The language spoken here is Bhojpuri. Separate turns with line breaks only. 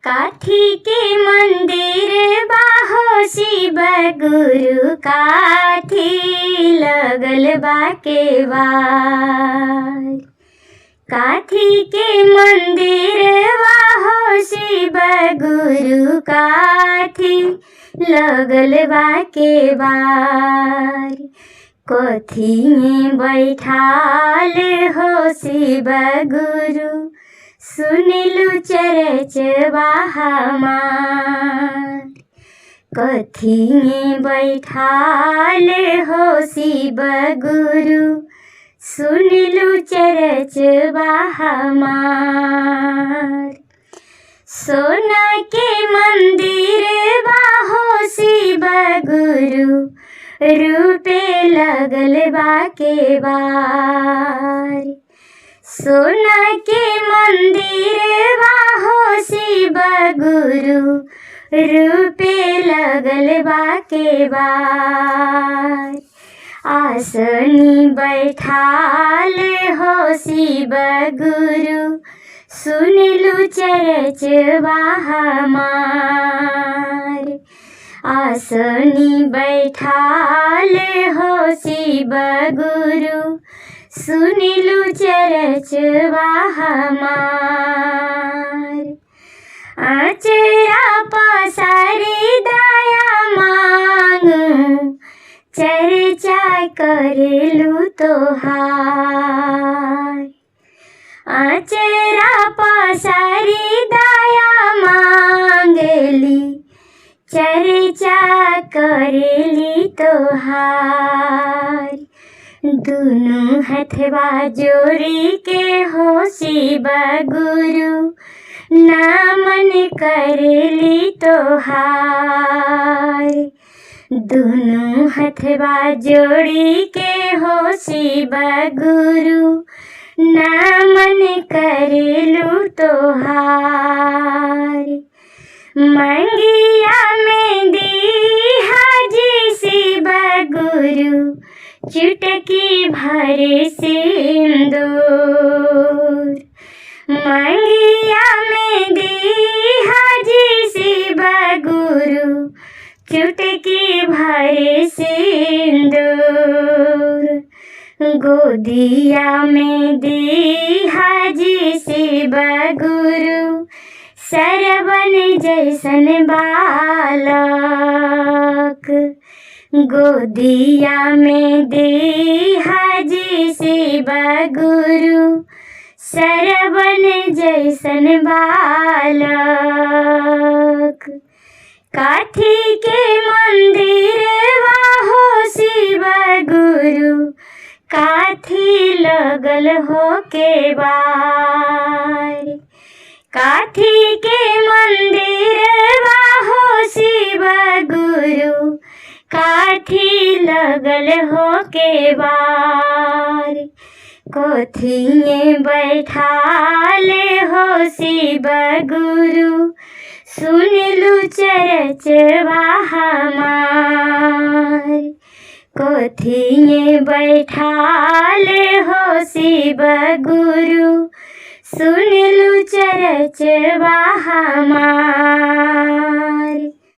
काठी के मंदिर बाहो शिव गुरु काठी लगल बा केवार। काठी के मंदिर बाहो शिव गुरु काठी लगल बा केवार। कोठी में बैठाल हो शिव गुरु सुनिलु चरचबा हमार। कोठी में बैठाल हो शिव गुरु सुनिलु चरचबा हमार। सोना के मंदिर बाहो शिव गुरु रूपे लगल बा केवार। सोना के मंदिर बाहो शिव गुरु रूपे लगल बा केवार। आसनी बैठाल हो शिव गुरु सुनिलु चरचबा हमार। आसनी बैठाल हो शिव गुरु सुनिलु चरचबा हमार। आचरा पसारी दया मांगू चर्चा करेलु तोहार। आचरा पसारी दया मांगली चर्चा करेली तोहार। दुनु हथवा जोड़ी के हो शिव गुरु नामन करेली तोहार। दुनु हथवा जोड़ी के हो शिव गुरु नामन करेलु तोहार। मंगिया में दी हाजी शिव गुरु चुटकी भरे सिंदूर। मंगिया में दी हाजी शिव गुरु चुटकी भरे सिंदूर। गोदिया में दी हाजी शिव गुरु सरवन जैसन बालक। गोदिया में दी हाजी शिव गुरु सरवन जैसन बालक। काठी के मंदिर बाहो शिव गुरु काठी लगल हो केवार। काठी के मंदिर बाहो शिव गुरु काठी लगल हो केवार। कोठी में बैठाल हो शिव गुरु सुनिलु चरचबा हमार। कोठी में बैठाल हो शिव गुरु सुनिलु चरचबा हमार।